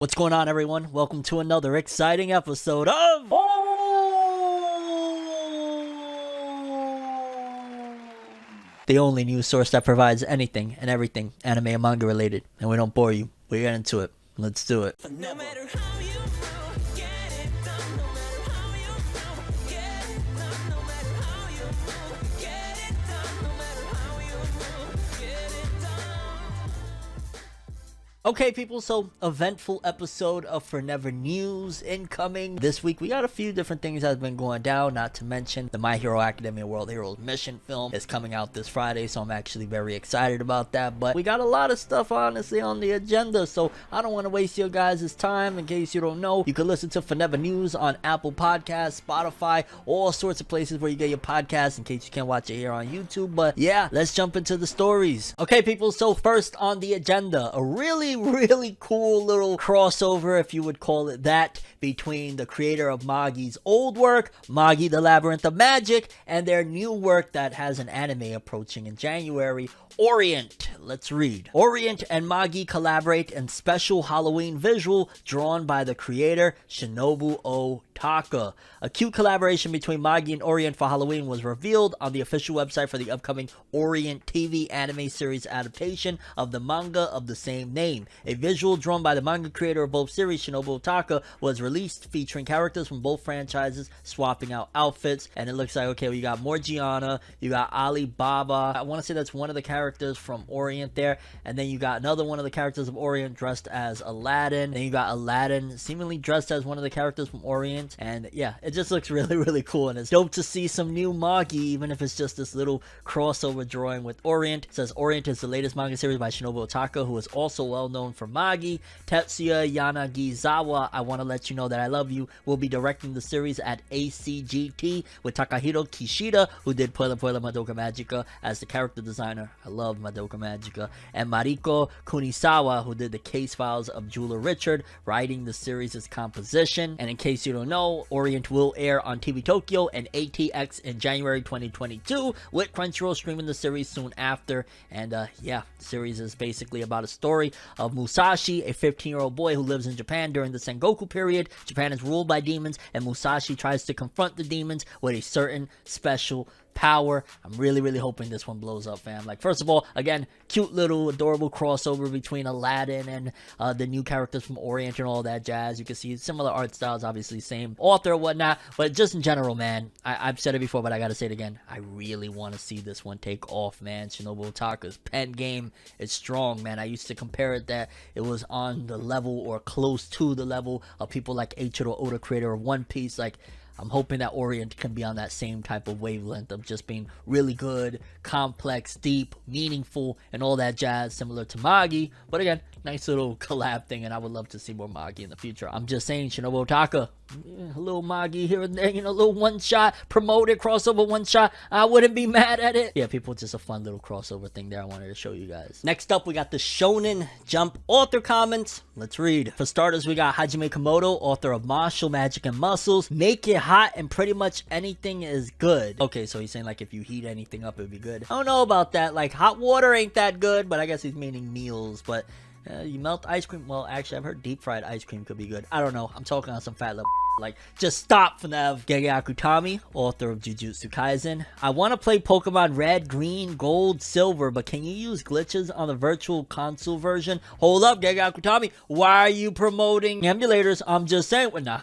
What's going on, everyone? Welcome to another exciting episode of the only news source that provides anything and everything anime and manga related. And we don't bore you. We get into it. Let's do it. No matter how you feel, get it done. No matter how you feel, get it done. No matter how you move, get it done. No matter how you move, get it done. Okay, people, so eventful episode of Forever News incoming. This week, we got a few different things that have been going down, not to mention the My Hero Academia World Heroes Mission film is coming out this Friday, so I'm actually very excited about that. But we got a lot of stuff, honestly, on the agenda, so I don't want to waste your guys' time. In case you don't know, you can listen to Forever News on Apple Podcasts, Spotify, all sorts of places where you get your podcasts, in case you can't watch it here on YouTube. But yeah, let's jump into the stories. Okay, people, so first on the agenda, a really cool little crossover, if you would call it that, between the creator of Magi's old work, Magi the Labyrinth of Magic, and their new work that has an anime approaching in January, Orient. Let's read. Orient and Magi collaborate in special Halloween visual drawn by the creator Shinobu Otaka. A cute collaboration between Magi and Orient for Halloween was revealed on the official website for the upcoming Orient TV anime series adaptation of the manga of the same name. A visual drawn by the manga creator of both series, Shinobu Otaka, was released featuring characters from both franchises swapping out outfits, and it looks like, okay, we got Morgiana, you got Alibaba, I want to say that's one of the characters from Orient there, and then you got another one of the characters of Orient dressed as Aladdin, then you got Aladdin seemingly dressed as one of the characters from Orient, and yeah, it just looks really cool, and it's dope to see some new Magi, even if it's just this little crossover drawing with Orient. It says Orient is the latest manga series by Shinobu Otaka, who is also well known for Magi. Tetsuya Yanagisawa, I want to let you know that I love you, will be directing the series at ACGT with Takahiro Kishida, who did Puella Puella Madoka Magica, as the character designer. I love Madoka Magica. And Mariko Kunisawa, who did the case files of Jeweler Richard, writing the series' composition. And in case you don't know, Orient will air on TV Tokyo and ATX in January 2022, with Crunchyroll streaming the series soon after. And yeah, the series is basically about a story of Musashi, a 15-year-old boy who lives in Japan during the Sengoku period. Japan is ruled by demons, and Musashi tries to confront the demons with a certain special power. I'm really hoping this one blows up, fam. Like, first of all, again, cute little adorable crossover between Aladdin and the new characters from Orient and all that jazz. You can see similar art styles, obviously same author and whatnot, but just in general, man, I've said it before, but I gotta say it again, I really want to see this one take off, man. Shinobu Otaka's pen game is strong, man. I used to compare it that it was on the level or close to the level of people like Eiichiro Oda, creator of One Piece. Like, I'm hoping that Orient can be on that same type of wavelength of just being really good, complex, deep, meaningful, and all that jazz, similar to Magi. But again, nice little collab thing, and I would love to see more Magi in the future. I'm just saying, Shinobu Otaka, a little Magi here and there, you know, a little one-shot, promoted crossover one-shot, I wouldn't be mad at it. Yeah, people, just a fun little crossover thing there I wanted to show you guys. Next up, we got the Shonen Jump author comments. Let's read. For starters, we got Hajime Komodo, author of Martial Magic and Muscles. Make it hot and pretty much anything is good. Okay, so he's saying, like, if you heat anything up, it'd be good. I don't know about that. Like, hot water ain't that good, but I guess he's meaning meals. But you melt ice cream. Well, actually, I've heard deep fried ice cream could be good. I don't know. I'm talking on some fat level. Like, just stop, FNAF. Gege Akutami, author of Jujutsu Kaisen. I want to play Pokemon Red, Green, Gold, Silver, but can you use glitches on the virtual console version? Hold up, Gege Akutami. Why are you promoting emulators? I'm just saying. Well, nah.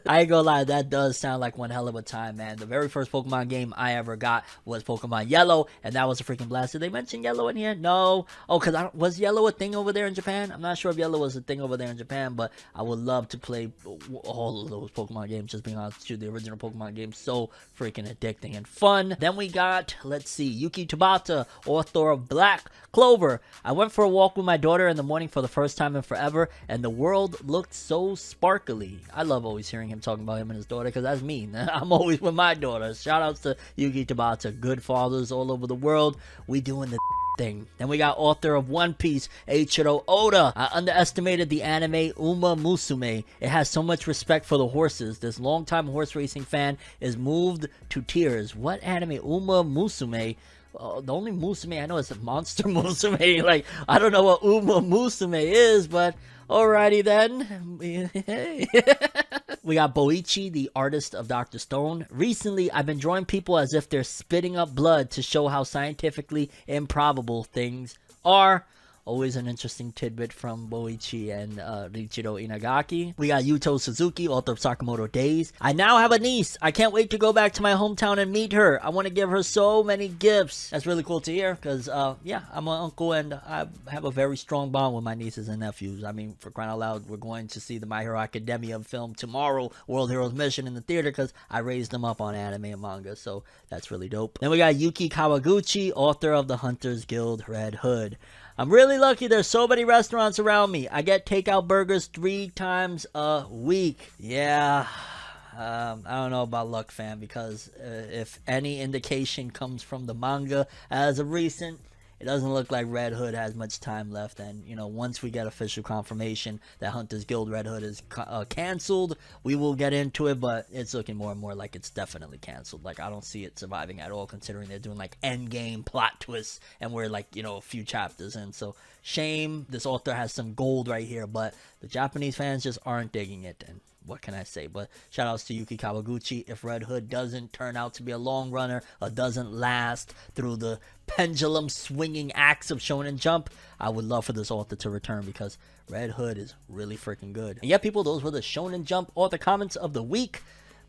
I ain't gonna lie, that does sound like one hell of a time, man. The very first Pokemon game I ever got was Pokemon Yellow, and that was a freaking blast. Did they mention Yellow in here? No. Oh, because was Yellow a thing over there in Japan? I'm not sure if Yellow was a thing over there in Japan, but I would love to play all of those Pokemon games. Just being honest with you, the original Pokemon games, so freaking addicting and fun. Then we got, let's see, Yuki Tabata, author of Black Clover. I went for a walk with my daughter in the morning for the first time in forever, and the world looked so sparkly. I love always hearing him talking about him and his daughter, because that's me. I'm always with my daughter. Shout outs to Yuki Tabata. Good fathers all over the world. We doing the thing. Then we got author of One Piece, Eiichiro Oda. I underestimated the anime Uma Musume. It has so much respect for the horses. This longtime horse racing fan is moved to tears. What anime? Uma Musume? The only Musume I know is Monster Musume. Like, I don't know what Uma Musume is, but Alrighty then. We got Boichi, the artist of Dr. Stone. Recently, I've been drawing people as if they're spitting up blood to show how scientifically improbable things are. Always an interesting tidbit from Boichi and Riichiro Inagaki. We got Yuto Suzuki, author of Sakamoto Days. I now have a niece. I can't wait to go back to my hometown and meet her. I want to give her so many gifts. That's really cool to hear because, yeah, I'm an uncle and I have a very strong bond with my nieces and nephews. I mean, for crying out loud, we're going to see the My Hero Academia film tomorrow, World Heroes Mission, in the theater because I raised them up on anime and manga, so that's really dope. Then we got Yuki Kawaguchi, author of the Hunters Guild Red Hood. I'm really lucky there's so many restaurants around me. I get takeout burgers 3 times a week. Yeah, I don't know about luck, fam, because if any indication comes from the manga as of recent, it doesn't look like Red Hood has much time left. And, you know, once we get official confirmation that Hunters Guild Red Hood is canceled, we will get into it. But it's looking more and more like it's definitely canceled. Like, I don't see it surviving at all, considering they're doing, like, endgame plot twists. And we're, like, you know, a few chapters in. So, shame. This author has some gold right here. But the Japanese fans just aren't digging it. And what can I say? But shout outs to Yuki Kawaguchi. If Red Hood doesn't turn out to be a long runner or doesn't last through the pendulum swinging acts of Shonen Jump, I would love for this author to return because Red Hood is really freaking good. And yeah, people, those were the Shonen Jump author comments of the week.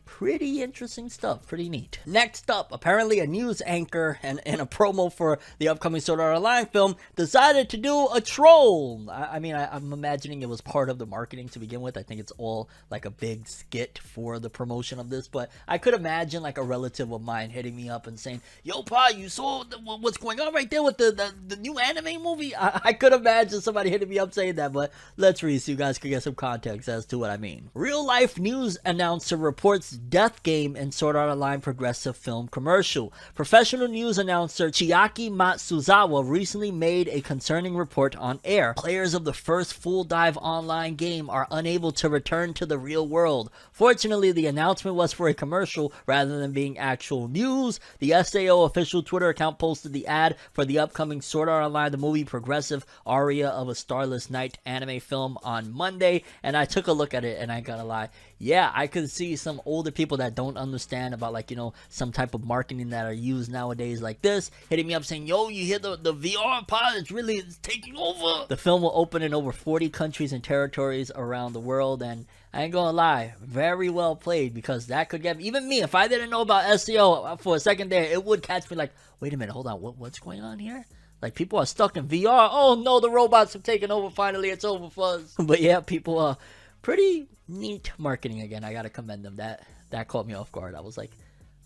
Pretty interesting stuff, pretty neat. Next up, apparently a news anchor and a promo for the upcoming Sword Art Online film decided to do a troll. I mean, I'm imagining it was part of the marketing to begin with. I think it's all like a big skit for the promotion of this, but I could imagine like a relative of mine hitting me up and saying, yo, Pa, you saw what's going on right there with the new anime movie? I could imagine somebody hitting me up saying that, but let's read so you guys can get some context as to what I mean. Real life news announcer reports death game in Sword Art Online progressive film commercial. Professional news announcer Chiaki Matsuzawa recently made a concerning report on air. Players of the first full dive online game are unable to return to the real world. Fortunately, the announcement was for a commercial rather than being actual news. The SAO official Twitter account posted the ad for the upcoming Sword Art Online the movie progressive Aria of a Starless Night anime film on Monday, and I took a look at it and I gotta lie, yeah, I could see some older people that don't understand about, like, you know, some type of marketing that are used nowadays like this, hitting me up saying, yo, you hear the VR pod? It's taking over. The film will open in over 40 countries and territories around the world, and I ain't gonna lie, very well played, because that could get even me, if I didn't know about SEO for a second there, it would catch me like, wait a minute, hold on, what's going on here? Like, people are stuck in VR. Oh no, the robots have taken over, finally, it's over for us. But yeah, people are pretty neat marketing again. I gotta commend them. That caught me off guard. I was like,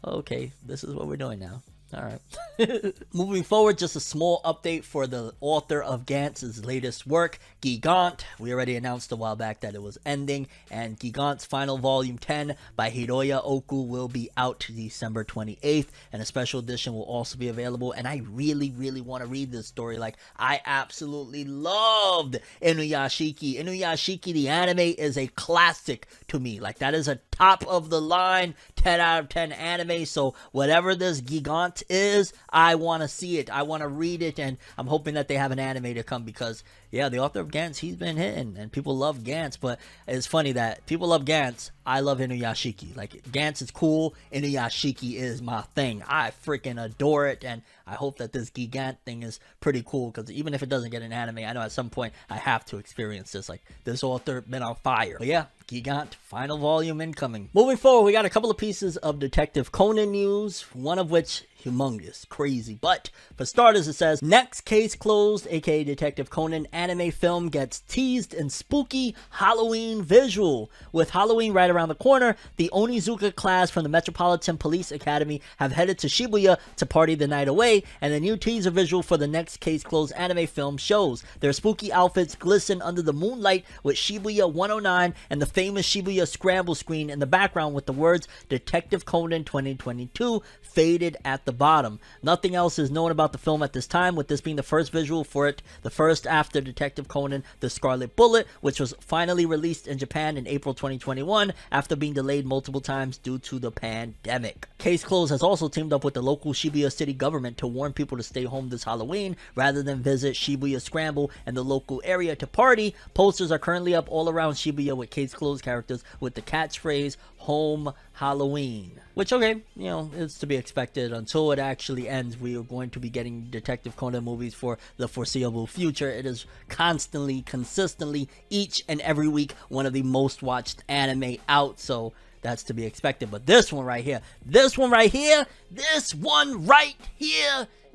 okay, this is what we're doing now. All right. Moving forward, just a small update for the author of Gantz's latest work, Gigant. We already announced a while back that it was ending, and Gigant's final volume 10 by Hiroya Oku will be out December 28th, and a special edition will also be available. And I really, really want to read this story. Like, I absolutely loved Inuyashiki. Inuyashiki, the anime, is a classic to me. Like, that is a top of the line 10 out of 10 anime. So whatever this Gigant is, I want to see it. I want to read it, and I'm hoping that they have an anime to come, because yeah, the author of Gantz, he's been hitting, and people love Gantz. But it's funny that people love Gantz, I love Inuyashiki. Like, Gantz is cool, Inuyashiki is my thing. I freaking adore it, and I hope that this Gigant thing is pretty cool, because even if it doesn't get an anime, I know at some point I have to experience this. Like, this author been on fire. But yeah, Gigant, final volume incoming. Moving forward, we got a couple of pieces of Detective Conan news, one of which humongous, crazy. But for starters, it says, next case closed, aka Detective Conan anime film gets teased in spooky Halloween visual. With Halloween right around the corner, the Onizuka class from the Metropolitan Police Academy have headed to Shibuya to party the night away, and the new teaser visual for the next case closed anime film shows their spooky outfits glisten under the moonlight with Shibuya 109 and the famous Shibuya scramble screen in the background with the words Detective Conan 2022 faded at the bottom. Nothing else is known about the film at this time, with this being the first visual for it, the first after the Detective Conan The Scarlet Bullet, which was finally released in Japan in April 2021 after being delayed multiple times due to the pandemic. Case Closed has also teamed up with the local Shibuya city government to warn people to stay home this Halloween rather than visit Shibuya Scramble and the local area to party. Posters are currently up all around Shibuya with Case Closed characters with the catchphrase "Home Halloween," which, okay, you know, it's to be expected. Until it actually ends, we are going to be getting Detective Conan movies for the foreseeable future. It is constantly, consistently, each and every week, one of the most watched anime out, so that's to be expected. But this one right here,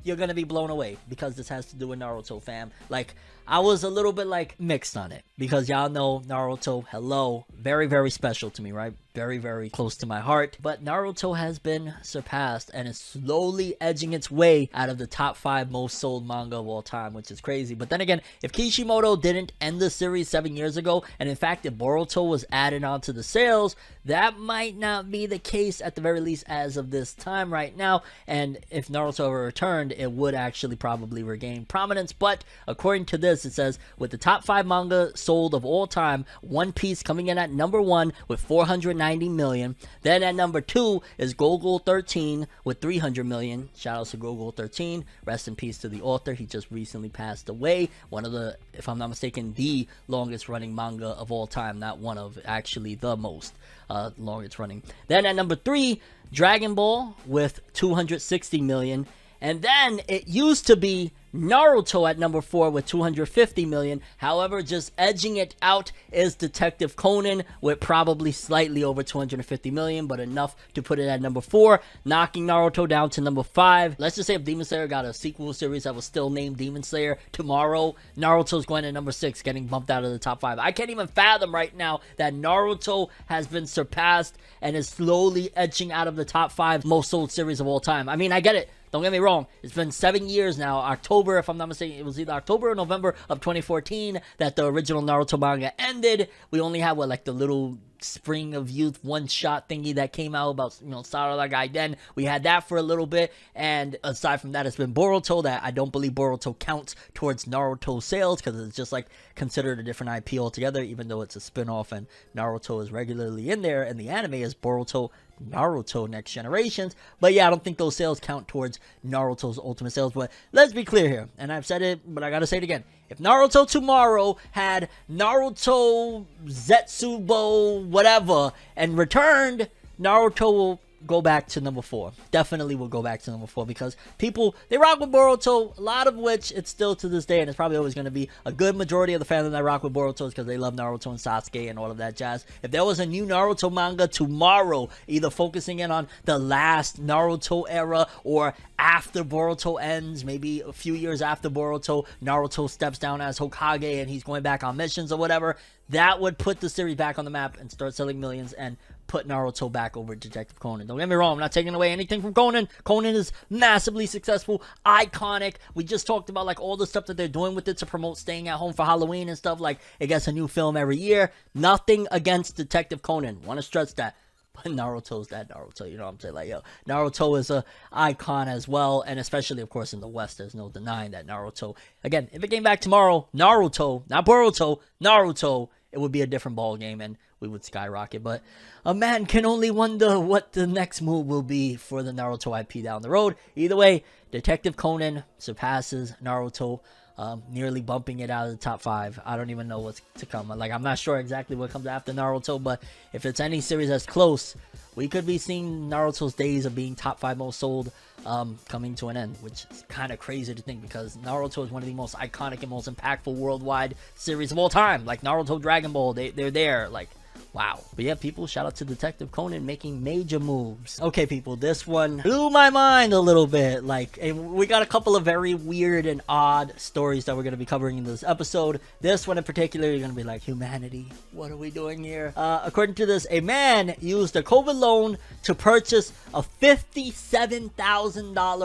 you're gonna be blown away, because this has to do with Naruto, fam. Like, I was a little bit like mixed on it, because y'all know Naruto, hello, very, very special to me, right? Very, very close to my heart. But Naruto has been surpassed and is slowly edging its way out of the top 5 most sold manga of all time, which is crazy. But then again, if Kishimoto didn't end the series 7 years ago, and in fact if Boruto was added onto the sales, that might not be the case, at the very least as of this time right now. And if Naruto ever returned, it would actually probably regain prominence. But according to this, it says, with the top 5 manga sold of all time, One Piece coming in at number 1 with 490 million. Then at number 2 is Gogol 13 with 300 million. Shout out to Gogol 13. Rest in peace to the author. He just recently passed away. One of the, if I'm not mistaken, the longest running manga of all time. Not one of, actually the most longest running. Then at number 3, Dragon Ball with 260 million. And then it used to be Naruto at number 4 with 250 million. However, just edging it out is Detective Conan with probably slightly over 250 million, but enough to put it at number 4, knocking Naruto down to number 5. Let's just say if Demon Slayer got a sequel series that was still named Demon Slayer tomorrow, Naruto's going to number 6, getting bumped out of the top 5. I can't even fathom right now that Naruto has been surpassed and is slowly edging out of the top 5 most sold series of all time. I mean, I get it. Don't get me wrong, it's been 7 years now. October, if I'm not mistaken, it was either October or November of 2014 that the original Naruto manga ended. We only had, what, like the little Spring of Youth one-shot thingy that came out about, you know, Sarada Gaiden. We had that for a little bit, and aside from that, it's been Boruto, that I don't believe Boruto counts towards Naruto sales, because it's just like considered a different IP altogether, even though it's a spin-off and Naruto is regularly in there, and the anime is Boruto Naruto Next Generations. But yeah, I don't think those sales count towards Naruto's ultimate sales. But let's be clear here, and I've said it, but I gotta say it again. If Naruto tomorrow had Naruto Zetsubo whatever and returned, Naruto will go back to number 4. Definitely will go back to number 4, because people, they rock with Boruto, a lot of which it's still to this day, and it's probably always going to be a good majority of the fans that rock with Boruto because they love Naruto and Sasuke and all of that jazz. If there was a new Naruto manga tomorrow, either focusing in on the last Naruto era or after Boruto ends, maybe a few years after Boruto, Naruto steps down as Hokage and he's going back on missions or whatever, that would put the series back on the map and start selling millions and put Naruto back over Detective Conan. Don't get me wrong, I'm not taking away anything from Conan. Conan is massively successful, iconic. We just talked about like all the stuff that they're doing with it to promote staying at home for Halloween and stuff. Like, it gets a new film every year. Nothing against Detective Conan. Want to stress that. But Naruto's that Naruto, you know what I'm saying? Like, yo, Naruto is a icon as well, and especially, of course, in the West, there's no denying that Naruto, again, if it came back tomorrow, Naruto, not Boruto, Naruto, it would be a different ball game, and we would skyrocket. But a man can only wonder what the next move will be for the Naruto IP down the road. Either way, Detective Conan surpasses Naruto, nearly bumping it out of the top 5. I don't even know what's to come. Like, I'm not sure exactly what comes after Naruto, but if it's any series that's close, we could be seeing Naruto's days of being top 5 most sold coming to an end, which is kind of crazy to think, because Naruto is one of the most iconic and most impactful worldwide series of all time. Like Naruto, Dragon Ball, they're there. Like, wow. But yeah, people, shout out to Detective Conan making major moves. Okay, people, this one blew my mind a little bit. Like, and we got a couple of very weird and odd stories that we're going to be covering in this episode. This one in particular, you're going to be like, humanity, what are we doing here? According to this, a man used a COVID loan to purchase a $57,000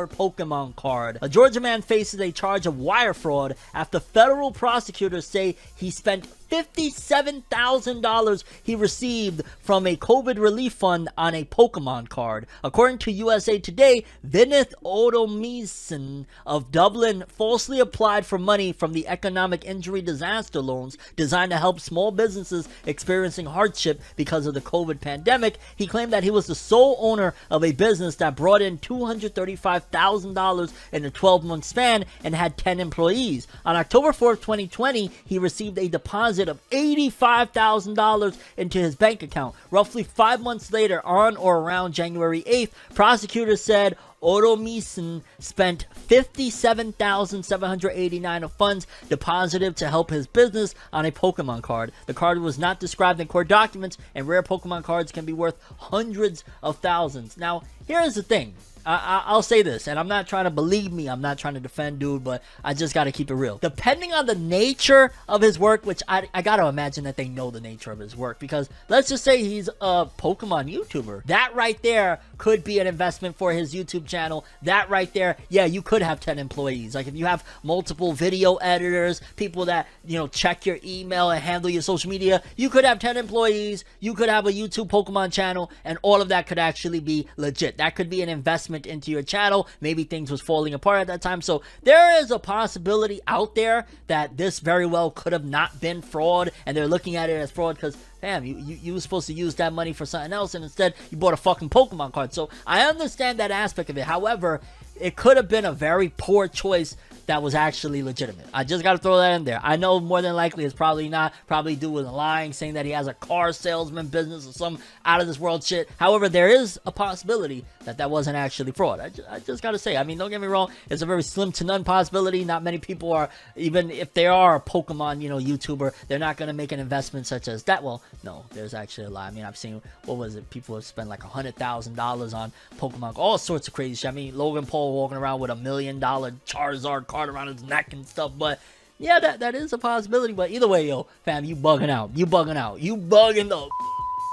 Pokemon card. A Georgia man faces a charge of wire fraud after federal prosecutors say he spent $57,000 he received from a COVID relief fund on a Pokemon card. According to USA Today, Vinith Odomison of Dublin falsely applied for money from the Economic Injury Disaster Loans designed to help small businesses experiencing hardship because of the COVID pandemic. He claimed that he was the sole owner of a business that brought in $235,000 in a 12-month span and had 10 employees. On October 4th, 2020, he received a deposit of $85,000 into his bank account. Roughly 5 months later, on or around January 8th, prosecutors said Odomison spent $57,789 of funds deposited to help his business on a Pokemon card. The card was not described in court documents, and rare Pokemon cards can be worth hundreds of thousands. Now, here's the thing. I'll say this, and I'm not trying to believe me, I'm not trying to defend dude, but I just gotta keep it real. Depending on the nature of his work, which I gotta imagine that they know the nature of his work, because let's just say he's a Pokemon YouTuber. That right there could be an investment for his YouTube channel. That right there, yeah, you could have 10 employees. Like if you have multiple video editors, people that, you know, check your email and handle your social media, you could have 10 employees, you could have a YouTube Pokemon channel, and all of that could actually be legit. That could be an investment into your channel. Maybe things was falling apart at that time, so there is a possibility out there that this very well could have not been fraud, and they're looking at it as fraud because damn, you were supposed to use that money for something else, and instead you bought a fucking Pokemon card. So I understand that aspect of it. However, it could have been a very poor choice that was actually legitimate. I just gotta throw that in there. I know more than likely it's probably not. Probably dude was lying, saying that he has a car salesman business or some out of this world shit. However, there is a possibility that that wasn't actually fraud. I just gotta say, I mean, don't get me wrong, it's a very slim to none possibility. Not many people are, even if they are a Pokemon, you know, YouTuber, they're not gonna make an investment such as that. Well, no, there's actually a lot. I mean, I've seen, what was it, people have spent like $100,000 on Pokemon, all sorts of crazy shit. I mean, Logan Paul walking around with $1 million Charizard card around his neck and stuff, but yeah, that is a possibility. But either way, yo, fam, you bugging out. You bugging out. You bugging the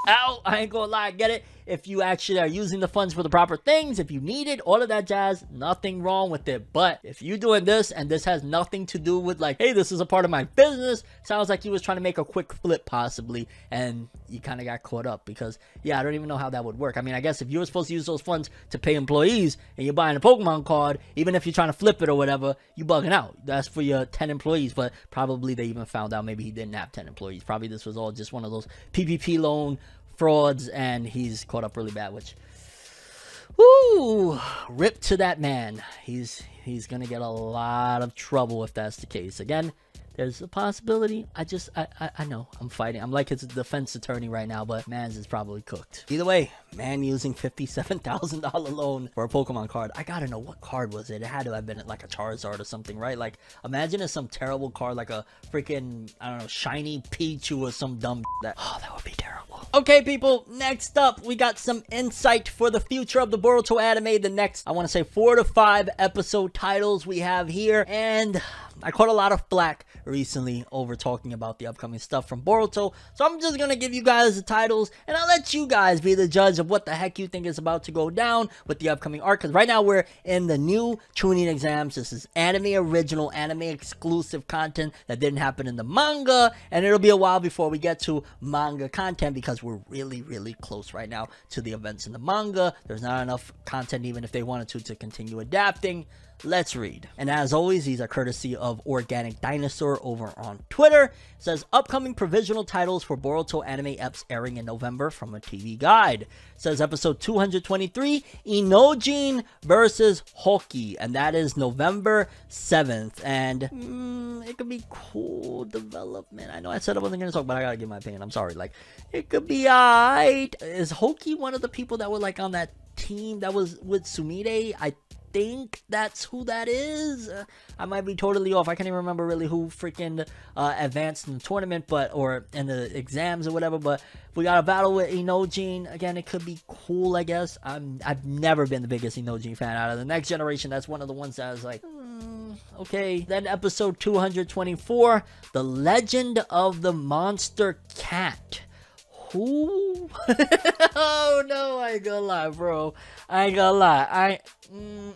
out. I ain't gonna lie, I get it. If you actually are using the funds for the proper things, if you need it, all of that jazz, nothing wrong with it. But if you're doing this and this has nothing to do with like, hey, this is a part of my business, sounds like he was trying to make a quick flip possibly, and you kind of got caught up because, yeah, I don't even know how that would work. I mean, I guess if you were supposed to use those funds to pay employees and you're buying a Pokemon card, even if you're trying to flip it or whatever, you bugging out. That's for your 10 employees, but probably they even found out maybe he didn't have 10 employees. Probably this was all just one of those PPP loan frauds, and he's caught up really bad, which, woo, rip to that man. He's gonna get a lot of trouble if that's the case. Again, there's a possibility. I know I'm fighting. I'm like his defense attorney right now, but man's is probably cooked. Either way, man using $57,000 loan for a Pokemon card. I gotta know, what card was it? It had to have been like a Charizard or something, right? Like, imagine if some terrible card, like a freaking, I don't know, shiny Pichu or some dumb that, oh, that would be terrible. Okay, people, next up, we got some insight for the future of the Boruto anime. The next, I want to say 4 to 5 episode titles we have here, and I caught a lot of flack recently over talking about the upcoming stuff from Boruto, so I'm just gonna give you guys the titles, and I'll let you guys be the judge of what the heck you think is about to go down with the upcoming arc, because right now we're in the new CHUNNIN exams. This is anime original, anime exclusive content that didn't happen in the manga, and it'll be a while before we get to manga content, because we're really close right now to the events in the manga. There's not enough content, even if they wanted to continue adapting. Let's read. And as always, these are courtesy of Organic Dinosaur over on Twitter. It says, upcoming provisional titles for Boruto anime eps airing in November from a TV guide. It says episode 223, Inojin versus Hoki, and that is November 7th. And it could be cool development. I know I said I wasn't going to talk, but I gotta give my opinion. I'm sorry. Like, it could be alright. Is Hoki one of the people that were like on that team that was with Sumire? I think that's who that is. I might be totally off. I can't even remember really who freaking advanced in the tournament, but, or in the exams or whatever. But if we got a battle with Inojin again, it could be cool, I guess. I've never been the biggest Inojin fan. Out of the next generation, that's one of the ones that I was like, okay. Then episode 224, The Legend of the Monster Cat. Who? Oh no, I ain't gonna lie, bro. I ain't gonna lie.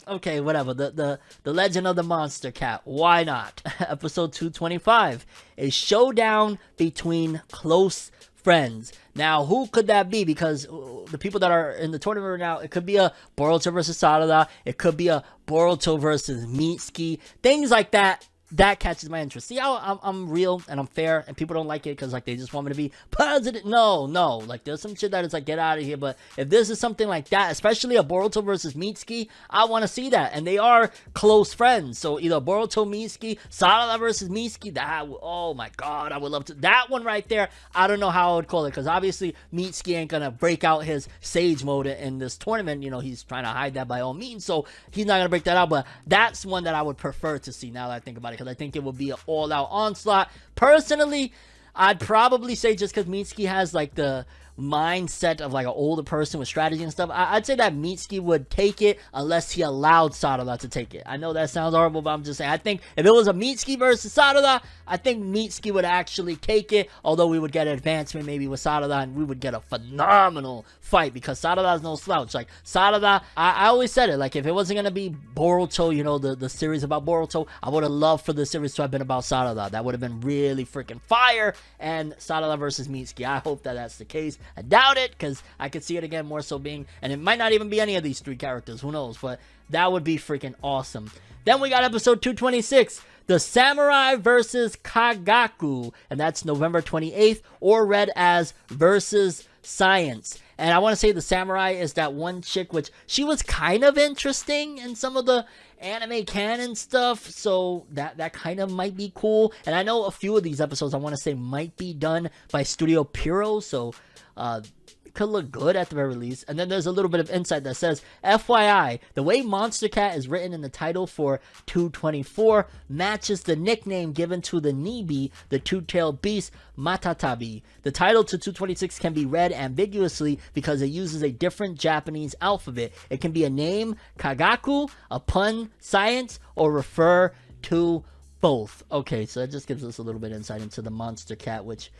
Okay, whatever. The Legend of the Monster Cat. Why not? Episode 225. A showdown between close friends. Now, who could that be? Because the people that are in the tournament right now, it could be a Boruto versus Sarada. It could be a Boruto versus Mitsuki. Things like that. That catches my interest. See how I'm real and I'm fair, and people don't like it because like they just want me to be positive. No, like there's some shit that is like get out of here. But if this is something like that, especially a Boruto versus Mitsuki, I want to see that. And they are close friends, so either Boruto Mitsuki, Sarada versus Mitsuki. That oh my god, I would love to. That one right there. I don't know how I would call it because obviously Mitsuki ain't gonna break out his Sage mode in this tournament. You know he's trying to hide that by all means, so he's not gonna break that out. But that's one that I would prefer to see now that I think about it. I think it would be an all-out onslaught. Personally, I'd probably say just because Mitsuki has like the mindset of like an older person with strategy and stuff, I'd say that Mitsuki would take it unless he allowed Sarada to take it. I know that sounds horrible, but I'm just saying, I think if it was a Mitsuki versus Sarada, I think Mitsuki would actually take it, although we would get an advancement maybe with Sarada, and we would get a phenomenal fight, because Sarada's no slouch. Like, Sarada, I always said it, like, if it wasn't gonna be Boruto, you know, the series about Boruto, I would have loved for the series to have been about Sarada. That would have been really freaking fire, and Sarada versus Mitsuki. I hope that that's the case. I doubt it, because I could see it again more so being, and it might not even be any of these three characters, who knows, but that would be freaking awesome. Then we got episode 226, The Samurai versus Kagaku, and that's November 28th, or read as Versus Science. And I want to say the Samurai is that one chick, which she was kind of interesting in some of the anime canon stuff, so that kind of might be cool. And I know a few of these episodes I want to say might be done by Studio Pierrot, so it could look good at the very least. And then there's a little bit of insight that says, FYI, the way Monster Cat is written in the title for 224 matches the nickname given to the Nibi, the two-tailed beast, Matatabi. The title to 226 can be read ambiguously because it uses a different Japanese alphabet. It can be a name, Kagaku, a pun, science, or refer to both. Okay, so that just gives us a little bit of insight into the Monster Cat, which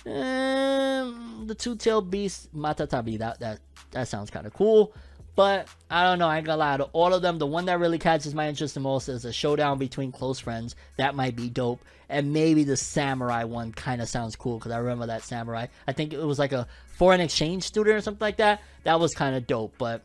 the two-tailed beast Matatabi, that sounds kind of cool, but I don't know, I ain't gonna lie, to all of them, the one that really catches my interest the most is a showdown between close friends. That might be dope. And maybe the samurai one kind of sounds cool, because I remember that samurai, I think it was like a foreign exchange student or something like that. That was kind of dope, but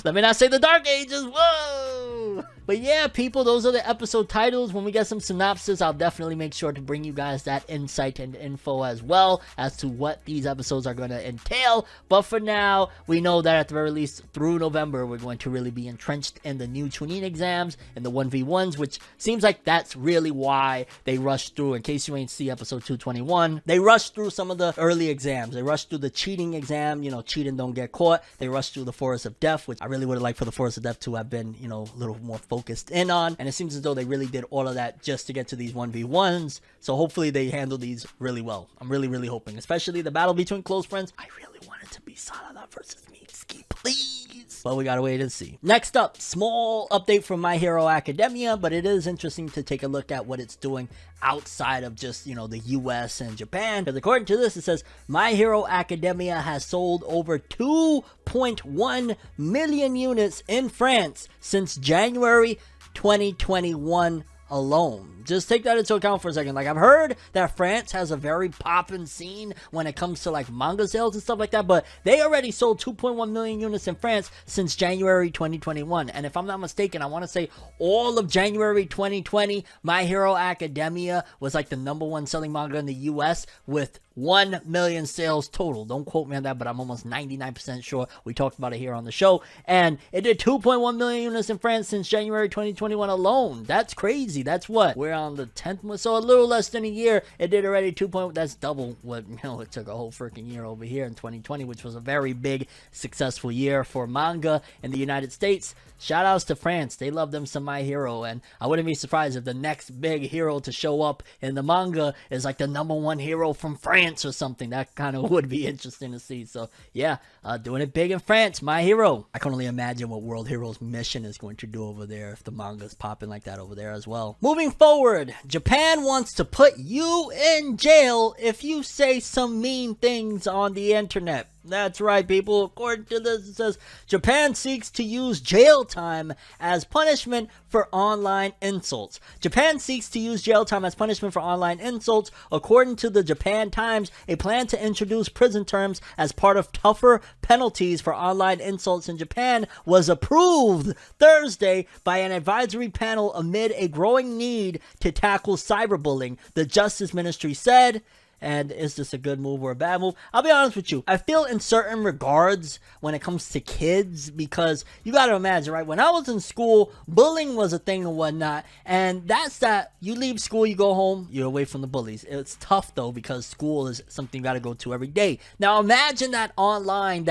let me not say the Dark Ages. Whoa! But yeah, people, those are the episode titles. When we get some synopsis, I'll definitely make sure to bring you guys that insight and info as well as to what these episodes are going to entail. But for now, we know that at the very least through November, we're going to really be entrenched in the new CHUNNIN exams and the 1v1s, which seems like that's really why they rushed through. In case you ain't see episode 221, they rushed through some of the early exams. They rushed through the cheating exam, you know, cheating don't get caught. They rushed through the Forest of Death, which I really would have liked for the Forest of Death to have been, you know, a little more focused in on, and it seems as though they really did all of that just to get to these 1v1s, so hopefully they handle these really well. I'm really hoping, especially the battle between close friends. I really want it to be Sarada versus Mitsuki, please, but we gotta wait and see. Next up, small update from My Hero Academia, but it is interesting to take a look at what it's doing outside of just, you know, the US and Japan, because according to this, it says My Hero Academia has sold over 2.1 million units in France since January 2021 alone. Just take that into account for a second. Like, I've heard that France has a very poppin' scene when it comes to like manga sales and stuff like that, but they already sold 2.1 million units in France since January 2021. And if I'm not mistaken, I want to say all of January 2020, My Hero Academia was like the #1 selling manga in the US with 1 million sales total. Don't quote me on that, but I'm almost 99% sure. We talked about it here on the show, and it did 2.1 million units in France since January 2021 alone. That's crazy. That's what we're on the 10th, so a little less than a year. It did already 2. That's double what, you know, it took a whole freaking year over here in 2020, which was a very big successful year for manga in the United States. Shout outs to France. They love them some My Hero, and I wouldn't be surprised if the next big hero to show up in the manga is like the #1 hero from France or something. That kind of would be interesting to see. So yeah, doing it big in France, My Hero. I can only imagine what World Heroes Mission is going to do over there if the manga's popping like that over there as well. Moving forward, forward, Japan wants to put you in jail if you say some mean things on the internet. That's right, people. According to this, it says Japan seeks to use jail time as punishment for online insults. Japan seeks to use jail time as punishment for online insults. According to the Japan Times, a plan to introduce prison terms as part of tougher penalties for online insults in Japan was approved Thursday by an advisory panel amid a growing need to tackle cyberbullying, the Justice Ministry said. And is this a good move or a bad move? I'll be honest with you. I feel in certain regards when it comes to kids, because you got to imagine, right? When I was in school, bullying was a thing and whatnot. And that's that. You leave school, you go home, you're away from the bullies. It's tough though, because school is something you got to go to every day. Now imagine that online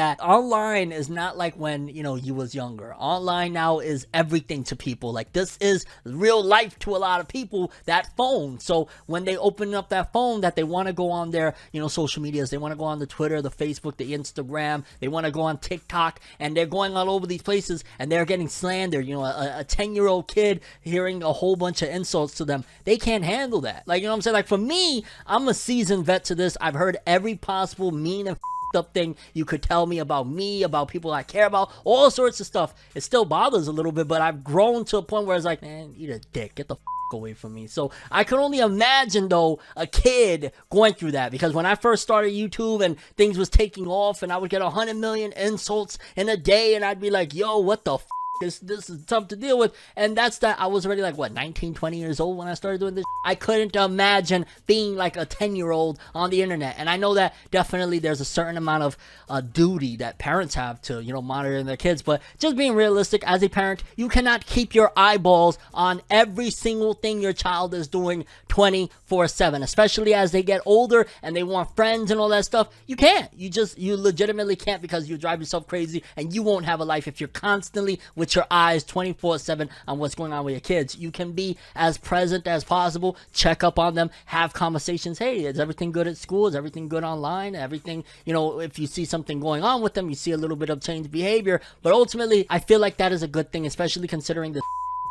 is not like when, you was younger. Online now is everything to people. Like, this is real life to a lot of people, that phone. So when they open up that phone, that they want to go on their, social medias, they want to go on the Twitter, the Facebook, the Instagram, they want to go on TikTok, and they're going all over these places, and they're getting slandered. A 10-year-old kid hearing a whole bunch of insults to them, they can't handle that. Like, what I'm saying? Like, for me, I'm a seasoned vet to this. I've heard every possible mean and up thing you could tell me, about people I care about, all sorts of stuff. It still bothers a little bit, but I've grown to a point where it's like, man, eat a dick, get the away from me. So I can only imagine though a kid going through that, because when I first started YouTube and things was taking off and I would get 100 million insults in a day, and I'd be like, yo, what the this is tough to deal with. And that's that. I was already like 19, 20 years old when I started doing this. I couldn't imagine being like a 10-year-old on the internet. And I know that definitely there's a certain amount of duty that parents have to, monitor their kids. But just being realistic, as a parent, you cannot keep your eyeballs on every single thing your child is doing 24/7, especially as they get older and they want friends and all that stuff. You can't. You legitimately can't, because you drive yourself crazy and you won't have a life if you're constantly with your eyes 24/7 on what's going on with your kids. You can be as present as possible, check up on them, have conversations. Hey, is everything good at school? Is everything good online? Everything, if you see something going on with them, you see a little bit of changed behavior. But ultimately, I feel like that is a good thing, especially considering the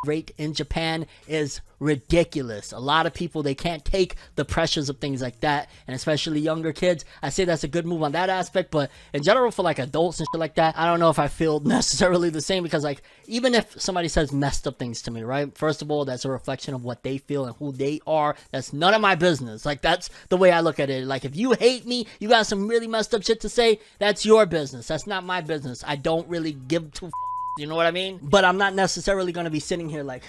rate in Japan is ridiculous. A lot of people, they can't take the pressures of things like that, and especially younger kids. I say that's a good move on that aspect, but in general for like adults and shit like that, I don't know if I feel necessarily the same, because like, even if somebody says messed up things to me, right? First of all, that's a reflection of what they feel and who they are. That's none of my business. Like, that's the way I look at it. Like, if you hate me, you got some really messed up shit to say, that's your business. That's not my business. I don't really give two you know what I mean? But I'm not necessarily going to be sitting here like,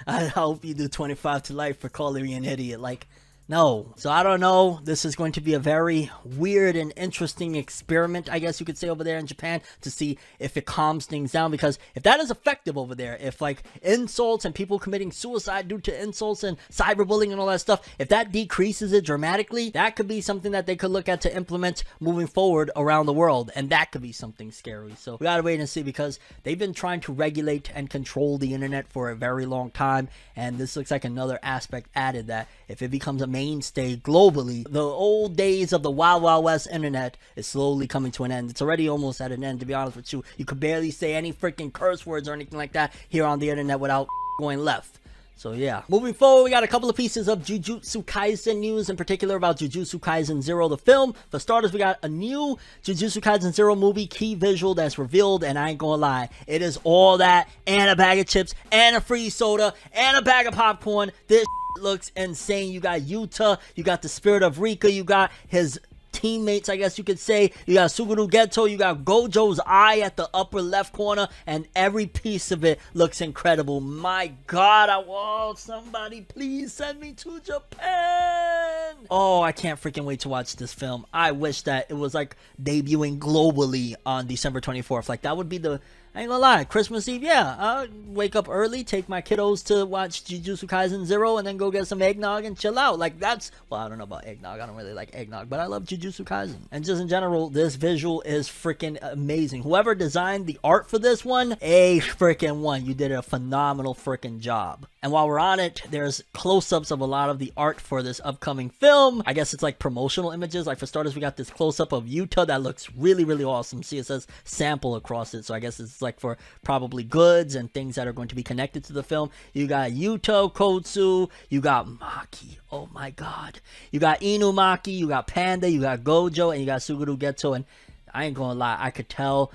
I hope you do 25 to life for calling me an idiot. Like, no. So I don't know. This is going to be a very weird and interesting experiment, I guess you could say, over there in Japan, to see if it calms things down. Because if that is effective over there, if like insults and people committing suicide due to insults and cyberbullying and all that stuff, if that decreases it dramatically, that could be something that they could look at to implement moving forward around the world. And that could be something scary. So we gotta wait and see, because they've been trying to regulate and control the internet for a very long time. And this looks like another aspect added, that if it becomes a mainstay globally, the old days of the Wild Wild West internet is slowly coming to an end. It's already almost at an end, to be honest with you. You could barely say any freaking curse words or anything like that here on the internet without going left. So yeah, moving forward, we got a couple of pieces of Jujutsu Kaisen news, in particular about Jujutsu Kaisen 0, the film. For starters, we got a new Jujutsu Kaisen 0 movie key visual that's revealed, and I ain't gonna lie, it is all that and a bag of chips and a free soda and a bag of popcorn. This looks insane. You got Yuta, you got the spirit of Rika, you got his teammates, I guess you could say. You got Suguru Geto, you got Gojo's eye at the upper left corner, and every piece of it looks incredible. My God, somebody please send me to Japan. Oh, I can't freaking wait to watch this film. I wish that it was like debuting globally on December 24th. Like, that would be the, I ain't gonna lie, Christmas Eve, yeah, I'll wake up early, take my kiddos to watch Jujutsu Kaisen 0, and then go get some eggnog and chill out. Like, that's, well, I don't know about eggnog, I don't really like eggnog, but I love Jujutsu Kaisen. And just in general, this visual is freaking amazing. Whoever designed the art for this one, you did a phenomenal freaking job. And while we're on it, there's close-ups of a lot of the art for this upcoming film. I guess it's like promotional images. Like, for starters, we got this close-up of Yuta that looks really, really awesome. See, it says sample across it, so I guess it's looks like for probably goods and things that are going to be connected to the film. You got Yuto Kotsu, you got Maki, oh my god, you got Inumaki, you got Panda, you got Gojo, and you got Suguru Geto. And I ain't gonna lie, I could tell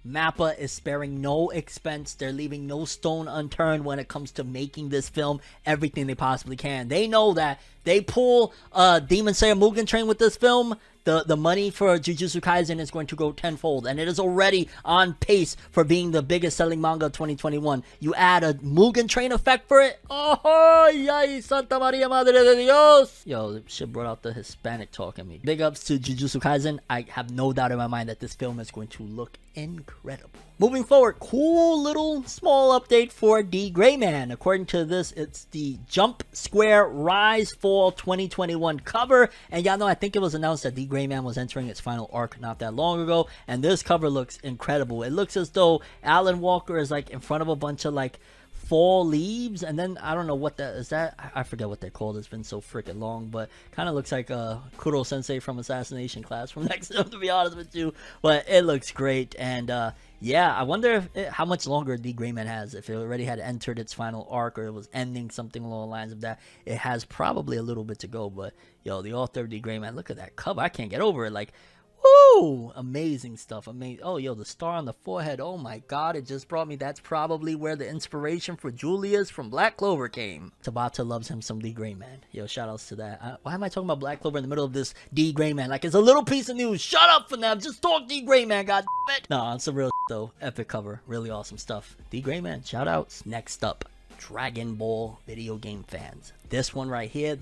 Mappa is sparing no expense. They're leaving no stone unturned when it comes to making this film everything they possibly can. They know that they pull Demon Slayer Mugen Train with this film, the money for Jujutsu Kaisen is going to go tenfold, and it is already on pace for being the biggest selling manga of 2021. You add a Mugen Train effect for it, oh, yay, Santa Maria Madre de Dios. Yo, shit brought out the Hispanic talk in me. Big ups to Jujutsu Kaisen. I have no doubt in my mind that this film is going to look incredible. Moving forward, cool little small update for D-Grayman. According to this, it's the Jump Square Rise Fall 2021 cover. And y'all know, I think it was announced that D-Grayman was entering its final arc not that long ago. And this cover looks incredible. It looks as though Alan Walker is like in front of a bunch of like fall leaves, and then I don't know what that is. That I forget what they're called. It's been so freaking long, but kind of looks like Kuro Sensei from Assassination Class from next to be honest with you. But it looks great, and yeah, I wonder if how much longer D-Grayman has. If it already had entered its final arc, or it was ending, something along the lines of that. It has probably a little bit to go, but yo, the author of D-Grayman, look at that cover. I can't get over it. Like, woo! Amazing stuff. Amazing. Oh, yo, the star on the forehead. Oh my god, it just brought me. That's probably where the inspiration for Julius from Black Clover came. Tabata loves him some D-Grayman. Yo, shout outs to that. Why am I talking about Black Clover in the middle of this D-Grayman? Like, it's a little piece of news. Shut up for now. Just talk D-Grayman, god damn it. No, it's a real though. Epic cover. Really awesome stuff. D-Grayman, shout outs. Next up, Dragon Ball video game fans. This one right here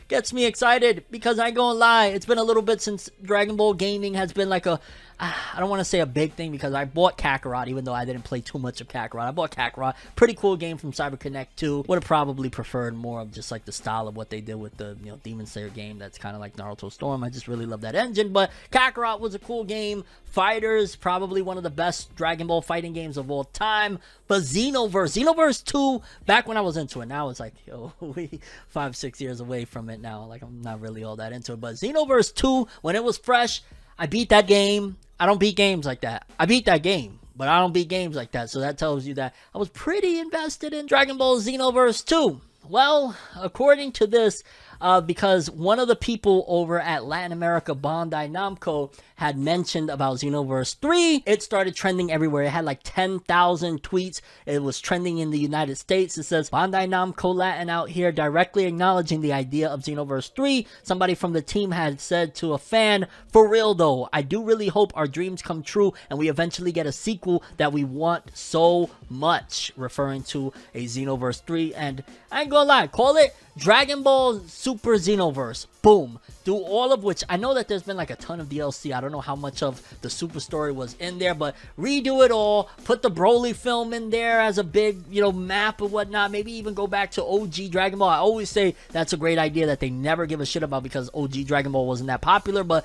gets me excited, because I ain't gonna lie, it's been a little bit since Dragon Ball gaming has been like a, I don't want to say a big thing, because I bought Kakarot, even though I didn't play too much of Kakarot. I bought Kakarot, pretty cool game from CyberConnect 2. Would have probably preferred more of just like the style of what they did with the, you know, Demon Slayer game that's kind of like Naruto Storm. I just really love that engine, but Kakarot was a cool game. Fighters, probably one of the best Dragon Ball fighting games of all time. But Xenoverse 2, back when I was into it, now it's like, yo, we 5-6 years away from it now. Like, I'm not really all that into it. But Xenoverse 2, when it was fresh, I beat that game. I don't beat games like that. I beat that game, but I don't beat games like that. So that tells you that I was pretty invested in Dragon Ball Xenoverse 2. Well, according to this, because one of the people over at Latin America Bandai Namco had mentioned about Xenoverse 3, it started trending everywhere. It had like 10,000 tweets. It was trending in the United States. It says, Bandai Namco Latin out here directly acknowledging the idea of Xenoverse 3. Somebody from the team had said to a fan, for real though, I do really hope our dreams come true and we eventually get a sequel that we want so much, referring to a Xenoverse 3. And I ain't gonna lie, call it Dragon Ball Super Xenoverse. Boom. Do all of which, I know that there's been like a ton of DLC. I don't know how much of the Super Story was in there, but redo it all. Put the Broly film in there as a big, you know, map or whatnot. Maybe even go back to OG Dragon Ball. I always say that's a great idea that they never give a shit about, because OG Dragon Ball wasn't that popular, but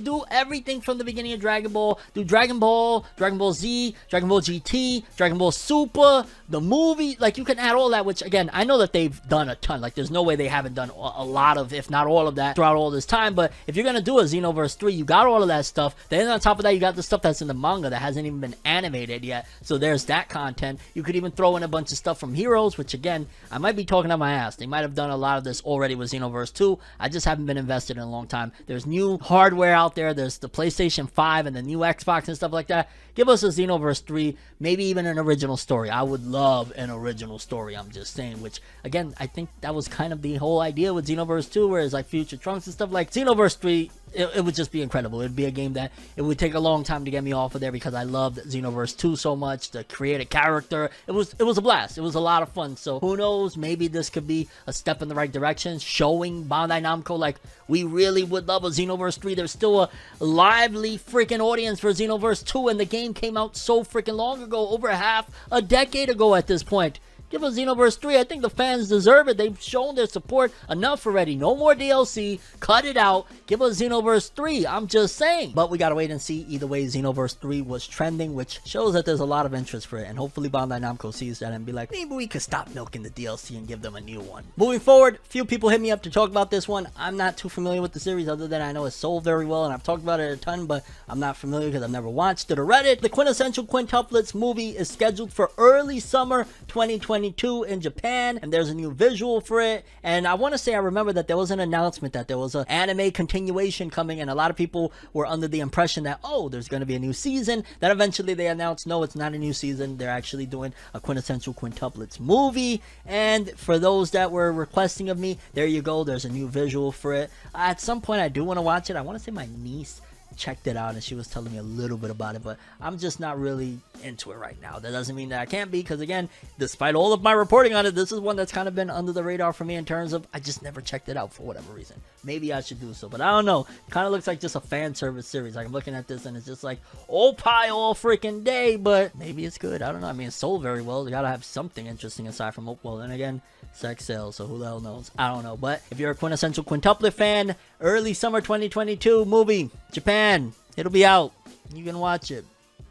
do everything from the beginning of Dragon Ball. Do Dragon Ball, Dragon Ball Z, Dragon Ball GT, Dragon Ball Super, the movie. Like, you can add all that, which again, I know that they've done a ton. Like, there's no way they haven't done a lot of, if not all of that throughout all this time. But if you're gonna do a Xenoverse 3, you got all of that stuff. Then on top of that, you got the stuff that's in the manga that hasn't even been animated yet. So there's that content. You could even throw in a bunch of stuff from Heroes, which again, I might be talking out my ass. They might have done a lot of this already with Xenoverse 2. I just haven't been invested in a long time. There's new hardware out there. There's the PlayStation 5 and the new Xbox and stuff like that. Give us a Xenoverse 3, maybe even an original story. I would love an original story, I'm just saying, which again, I think that was kind of the whole idea with Xenoverse 2, where it's like Future Trunks and stuff. Like, Xenoverse 3, it would just be incredible. It would be a game that it would take a long time to get me off of there, because I loved Xenoverse 2 so much. The creative character, it was a blast. It was a lot of fun. So who knows, maybe this could be a step in the right direction, showing Bandai Namco like, we really would love a Xenoverse 3. There's still a lively freaking audience for Xenoverse 2, and the game came out so freaking long ago, over half a decade ago at this point. Give us Xenoverse 3. I think the fans deserve it. They've shown their support enough already. No more DLC. Cut it out. Give us Xenoverse 3. I'm just saying. But we gotta wait and see. Either way, Xenoverse 3 was trending, which shows that there's a lot of interest for it. And hopefully Bandai Namco sees that and be like, maybe we could stop milking the DLC and give them a new one. Moving forward, few people hit me up to talk about this one. I'm not too familiar with the series other than I know it's sold very well, and I've talked about it a ton, but I'm not familiar because I've never watched it or read it. The quintessential Quintuplets movie is scheduled for early summer 2022 in Japan, and there's a new visual for it. And I want to say I remember that there was an announcement that there was an anime continuation coming, and a lot of people were under the impression that, oh, there's going to be a new season. Then eventually they announced, no, it's not a new season. They're actually doing a quintessential Quintuplets movie. And for those that were requesting of me, there you go. There's a new visual for it. At some point, I do want to watch it. I want to say my niece checked it out and she was telling me a little bit about it, but I'm just not really into it right now. That doesn't mean that I can't be, because again, despite all of my reporting on it, this is one that's kind of been under the radar for me in terms of I just never checked it out for whatever reason. Maybe I should do so, but I don't know. Kind of looks like just a fan service series. Like, I'm looking at this and it's just like all pie all freaking day, but maybe it's good. I don't know. I mean, it's sold very well. You gotta have something interesting aside from, well, then again, sex sales, so who the hell knows? I don't know. But if you're a quintessential quintuplet fan, early summer 2022 movie, Japan, it'll be out. You can watch it.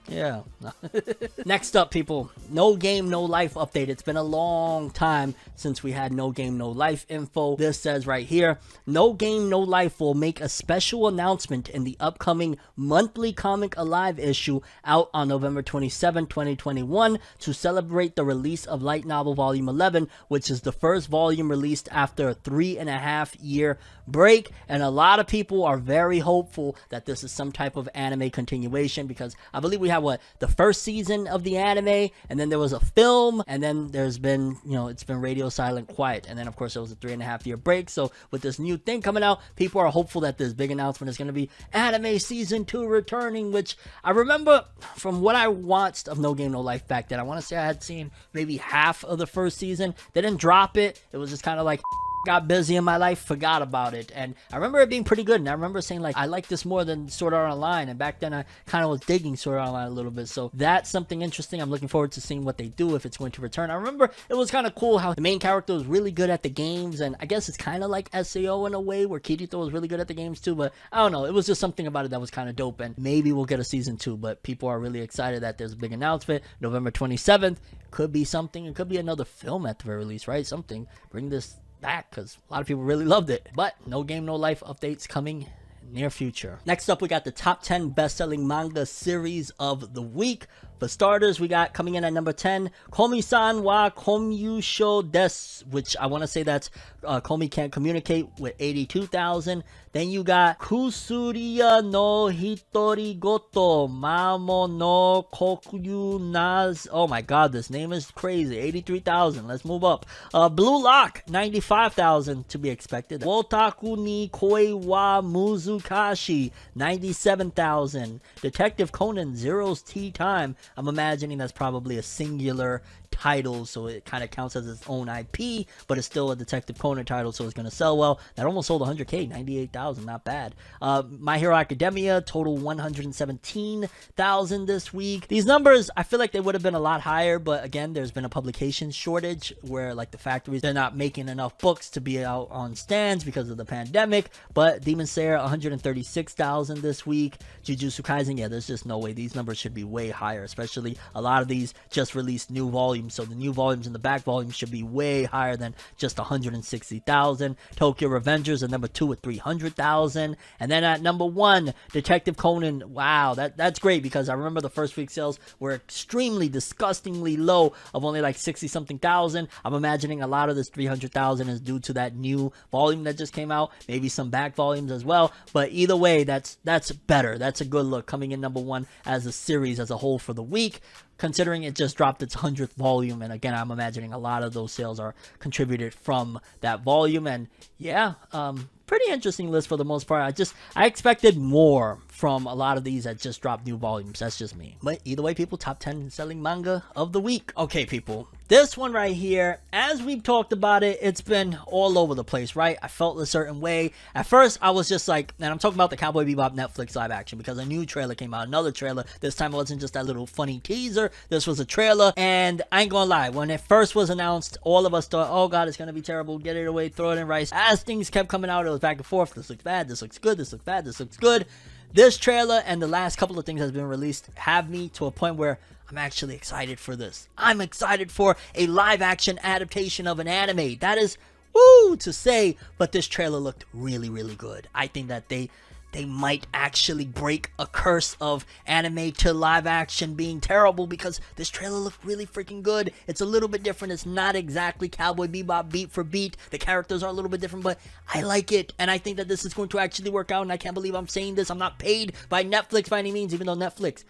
Yeah. Next up, people, No Game No Life update. It's been a long time since we had No Game No Life info. This says right here, No Game No Life will make a special announcement in the upcoming monthly Comic Alive issue out on November 27, 2021 to celebrate the release of Light Novel Volume 11, which is the first volume released after a 3.5-year break. And a lot of people are very hopeful that this is some type of anime continuation, because I believe we had the first season of the anime, and then there was a film, and then there's been, it's been radio silent quiet, and then of course there was a 3.5-year break. So with this new thing coming out, people are hopeful that this big announcement is going to be anime season 2 returning, which I remember from what I watched of No Game No Life back then, I want to say I had seen maybe half of the first season. They didn't drop it. It was just kind of like got busy in my life, forgot about it. And I remember it being pretty good, and I remember saying like, I like this more than Sword Art Online, and back then I kind of was digging Sword Art Online a little bit. So that's something interesting. I'm looking forward to seeing what they do, if it's going to return. I remember it was kind of cool how the main character was really good at the games, and I guess it's kind of like SAO in a way, where Kirito was really good at the games too, but I don't know, it was just something about it that was kind of dope, and maybe we'll get a season 2, but people are really excited that there's a big announcement. November 27th, could be something. It could be another film at the very least, right? Something. Bring this back, because a lot of people really loved it. But No Game No Life updates coming near future. Next up, we got the top 10 best-selling manga series of the week. For starters, we got coming in at number 10, Komi-san wa Komyusho desu, which I want to say that's Komi Can't Communicate, with 82,000. Then you got Kusuriya no Hitori Goto Mamo no Kokyu Naz. Oh my god, this name is crazy. 83,000. Let's move up. Blue Lock, 95,000 to be expected. Wotaku ni Koi wa Muzukashi, 97,000. Detective Conan Zero's Tea Time. I'm imagining that's probably a singular title, so it kind of counts as its own IP, but it's still a Detective Conan title, so it's going to sell well. That almost sold 100k, 98,000, not bad. My Hero Academia, total 117,000 this week. These numbers, I feel like they would have been a lot higher, but again, there's been a publication shortage where like the factories, they're not making enough books to be out on stands because of the pandemic. But Demon Slayer, 136,000 this week. Jujutsu Kaisen, yeah, there's just no way. These numbers should be way higher, especially a lot of these just released new volumes. So the new volumes and the back volumes should be way higher than just 160,000. Tokyo Revengers at number 2 with 300,000. And then at number 1, Detective Conan. Wow, that's great, because I remember the first week sales were extremely disgustingly low, of only like 60-something thousand. I'm imagining a lot of this 300,000 is due to that new volume that just came out. Maybe some back volumes as well. But either way, that's better. That's a good look, coming in number 1 as a series as a whole for the week, considering it just dropped its 100th volume. And again, I'm imagining a lot of those sales are contributed from that volume. And yeah, pretty interesting list for the most part. I expected more from a lot of these that just dropped new volumes. That's just me. But either way, people, top 10 selling manga of the week. Okay, people, this one right here, as we've talked about it, it's been all over the place, right? I felt a certain way. At first, I was just like, and I'm talking about the Cowboy Bebop Netflix live action, because a new trailer came out, another trailer. This time it wasn't just that little funny teaser. This was a trailer, and I ain't gonna lie, when it first was announced, all of us thought, oh god, it's gonna be terrible, get it away, throw it in rice. As things kept coming out, it was back and forth. This looks bad, this looks good, this looks bad, this looks good. This trailer and the last couple of things that's been released have me to a point where I'm actually excited for this. I'm excited for a live action adaptation of an anime. That is woo to say, but this trailer looked really, really good. I think that they might actually break a curse of anime to live action being terrible, because this trailer looked really freaking good. It's a little bit different. It's not exactly Cowboy Bebop beat for beat. The characters are a little bit different, but I like it, and I think that this is going to actually work out, and I can't believe I'm saying this. I'm not paid by Netflix by any means, even though Netflix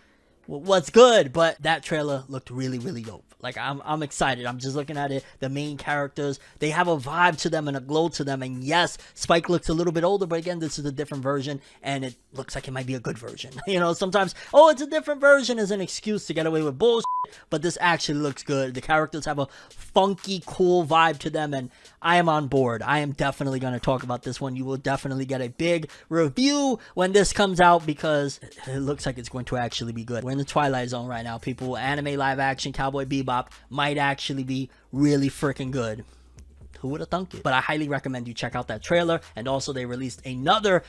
was good, but that trailer looked really, really dope. Like, I'm excited. I'm just looking at it. The main characters, they have a vibe to them and a glow to them. And yes, Spike looks a little bit older, but again, this is a different version, and it looks like it might be a good version. You know, sometimes, oh, it's a different version is an excuse to get away with bullshit, but this actually looks good. The characters have a funky, cool vibe to them, and I am on board. I am definitely going to talk about this one. You will definitely get a big review when this comes out, because it looks like it's going to actually be good. We're in the Twilight Zone right now, people. Anime live action Cowboy Bebop might actually be really freaking good. Who would have thunk it? But I highly recommend you check out that trailer. And also, they released another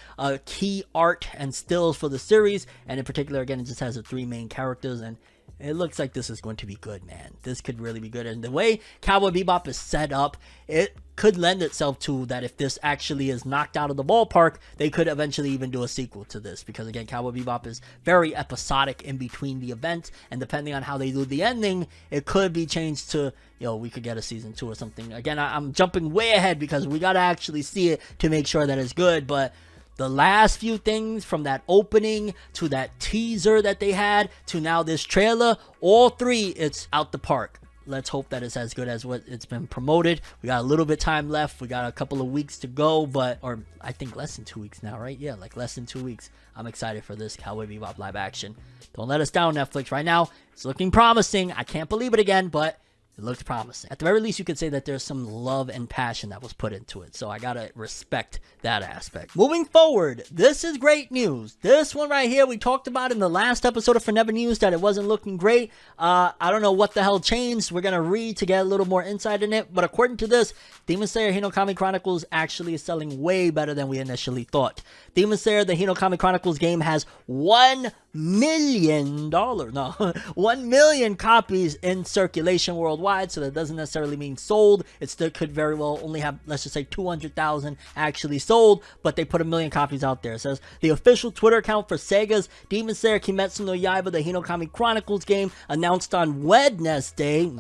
key art and stills for the series, and in particular, again, it just has the 3 main characters, and it looks like this is going to be good, man. This could really be good. And the way Cowboy Bebop is set up, it could lend itself to that. If this actually is knocked out of the ballpark, they could eventually even do a sequel to this, because again, Cowboy Bebop is very episodic in between the events, and depending on how they do the ending, it could be changed to, you know, we could get a season 2 or something. Again, I'm jumping way ahead because we gotta actually see it to make sure that it's good, but the last few things, from that opening to that teaser that they had to now this trailer, all 3, it's out the park. Let's hope that it's as good as what it's been promoted. We got a little bit time left. We got a couple of weeks to go, or I think less than 2 weeks now, right? Yeah, like less than 2 weeks. I'm excited for this Cowboy Bebop live action. Don't let us down, Netflix. Right now, it's looking promising. I can't believe it again, but it looks promising. At the very least, you could say that there's some love and passion that was put into it. So I gotta respect that aspect. Moving forward, this is great news. This one right here, we talked about in the last episode of FORNEVERNEWS that it wasn't looking great. I don't know what the hell changed. We're gonna read to get a little more insight in it. But according to this, Demon Slayer Hinokami Chronicles actually is selling way better than we initially thought. Demon Slayer, the Hinokami Chronicles game, has $1 million, 1 million copies in circulation worldwide, so that doesn't necessarily mean sold. It still could very well only have, let's just say, 200,000 actually sold, but they put 1 million copies out there. It says the official Twitter account for Sega's Demon Slayer Kimetsu no Yaiba, the Hinokami Chronicles game, announced on Wednesday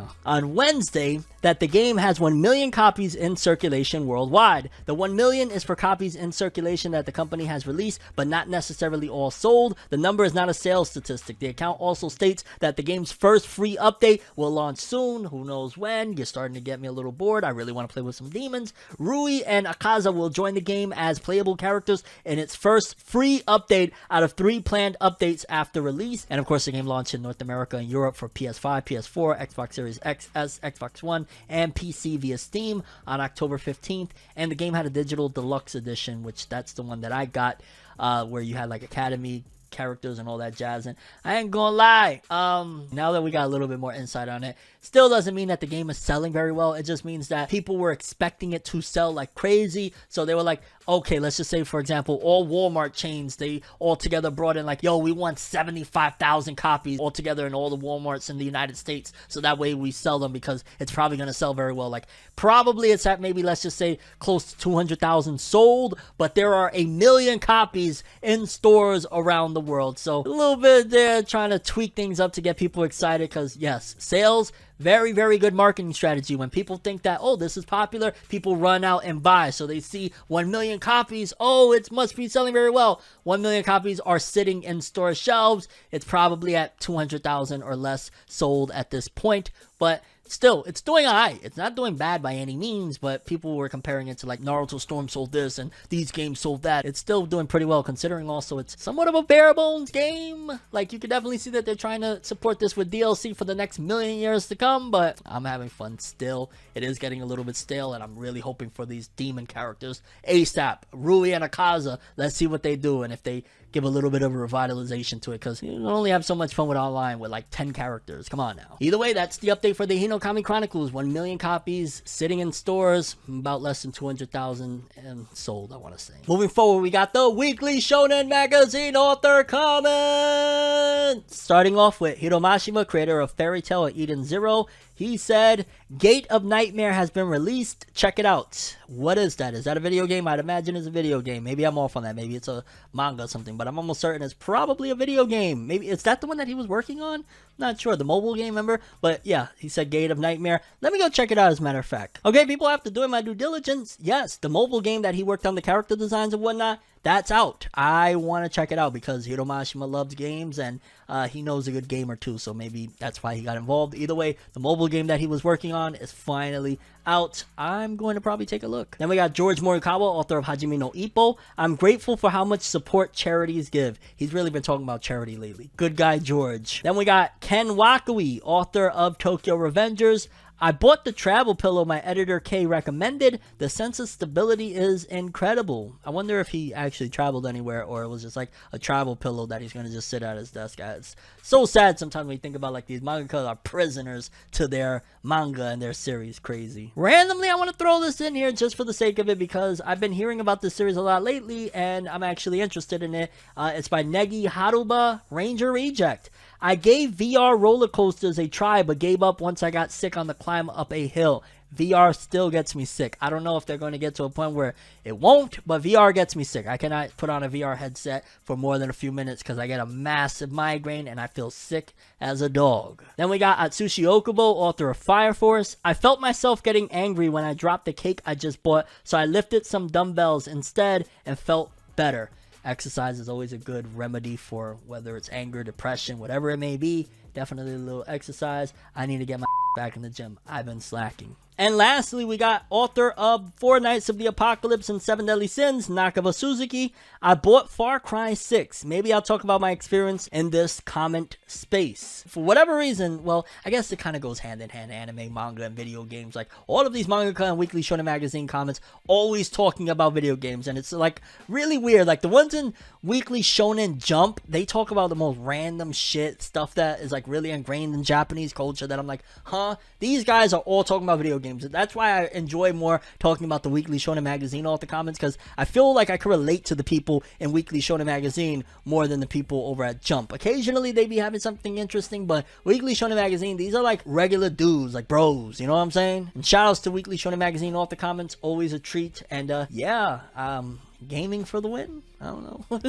that the game has 1 million copies in circulation worldwide. The 1 million is for copies in circulation that the company has released, but not necessarily all sold. The number is not a sales statistic. The account also states that the game's first free update will launch soon. Who knows when? You're starting to get me a little bored. I really want to play with some demons. Rui and Akaza will join the game as playable characters in its first free update out of 3 planned updates after release. And of course, the game launched in North America and Europe for PS5, PS4, Xbox Series XS, Xbox One, and PC via Steam on October 15th. And the game had a digital deluxe edition, which that's the one that I got, where you had like Academy characters and all that jazz. And I ain't gonna lie, now that we got a little bit more insight on it, still doesn't mean that the game is selling very well. It just means that people were expecting it to sell like crazy, so they were like, okay, let's just say, for example, all Walmart chains, they all together brought in like, yo, we want 75,000 copies all together in all the Walmarts in the United States, so that way we sell them, because it's probably going to sell very well. Like, probably it's at maybe, let's just say, close to 200,000 sold, but there are 1 million copies in stores around the world. So a little bit there trying to tweak things up to get people excited, because yes, sales, very, very good marketing strategy. When people think that, oh, this is popular, people run out and buy. So they see 1 million copies. Oh, it must be selling very well. 1 million copies are sitting in store shelves. It's probably at 200,000 or less sold at this point. But still, it's doing alright. It's not doing bad by any means, but people were comparing it to like Naruto Storm sold this and these games sold that. It's still doing pretty well, considering also it's somewhat of a bare bones game. Like, you can definitely see that they're trying to support this with DLC for the next million years to come, but I'm having fun still. It is getting a little bit stale, and I'm really hoping for these demon characters ASAP. Rui and Akaza, let's see what they do, and if they give a little bit of a revitalization to it, because you don't only have so much fun with online with like 10 characters. Come on now. Either way, that's the update for the Hinokami Chronicles. 1 million copies sitting in stores, about less than 200,000 and sold, I want to say. Moving forward, we got the weekly Shonen magazine author comments. Starting off with Hiromashima, creator of Fairy Tail of Eden Zero. He said, Gate of Nightmare has been released. Check it out. What is that? Is that a video game? I'd imagine it's a video game. Maybe I'm off on that. Maybe it's a manga or something, but I'm almost certain it's probably a video game. Maybe is that the one that he was working on? Not sure. The mobile game, remember? But yeah, he said Gate of Nightmare. Let me go check it out, as a matter of fact. Okay, people, after doing my due diligence, yes, the mobile game that he worked on the character designs and whatnot, that's out. I want to check it out because Hiromashima loves games, and he knows a good game or two, so maybe that's why he got involved. Either way, the mobile game that he was working on is finally out. I'm going to probably take a look. Then we got George Morikawa, author of Hajime no Ippo. I'm grateful for how much support charities give. He's really been talking about charity lately. Good guy, George. Then we got Ken Wakui, author of Tokyo Revengers. I bought the travel pillow my editor K recommended. The sense of stability is incredible. I wonder if he actually traveled anywhere, or it was just like a travel pillow that he's going to just sit at his desk. It's so sad sometimes when you think about like these mangakas are prisoners to their manga and their series. Crazy. Randomly, I want to throw this in here just for the sake of it because I've been hearing about this series a lot lately and I'm actually interested in it. It's by Negi Haruba, Ranger Reject. I gave VR roller coasters a try, but gave up once I got sick on the climb up a hill. VR still gets me sick. I don't know if they're going to get to a point where it won't, but VR gets me sick. I cannot put on a VR headset for more than a few minutes because I get a massive migraine and I feel sick as a dog. Then we got Atsushi Okubo, author of Fire Force. I felt myself getting angry when I dropped the cake I just bought, so I lifted some dumbbells instead and felt better. Exercise is always a good remedy for whether it's anger, depression, whatever it may be. Definitely a little exercise. I need to get my back in the gym. I've been slacking. And lastly, we got author of Four Nights of the Apocalypse and Seven Deadly Sins, Nakaba Suzuki. I bought Far Cry 6. Maybe I'll talk about my experience in this comment space. For whatever reason, well, I guess it kind of goes hand in hand, anime, manga, and video games. Like, all of these manga and weekly Shonen magazine comments always talking about video games, and it's like really weird. Like, the ones in Weekly Shonen Jump, they talk about the most random shit, stuff that is like really ingrained in Japanese culture that I'm like, huh? These guys are all talking about video games. That's why I enjoy more talking about the Weekly Shonen Magazine author comments, because I feel like I can relate to the people in Weekly Shonen Magazine more than the people over at Jump. Occasionally they be having something interesting, but Weekly Shonen Magazine, these are like regular dudes, like bros, you know what I'm saying? And shout outs to Weekly Shonen Magazine author comments, always a treat. And gaming for the win? I don't know.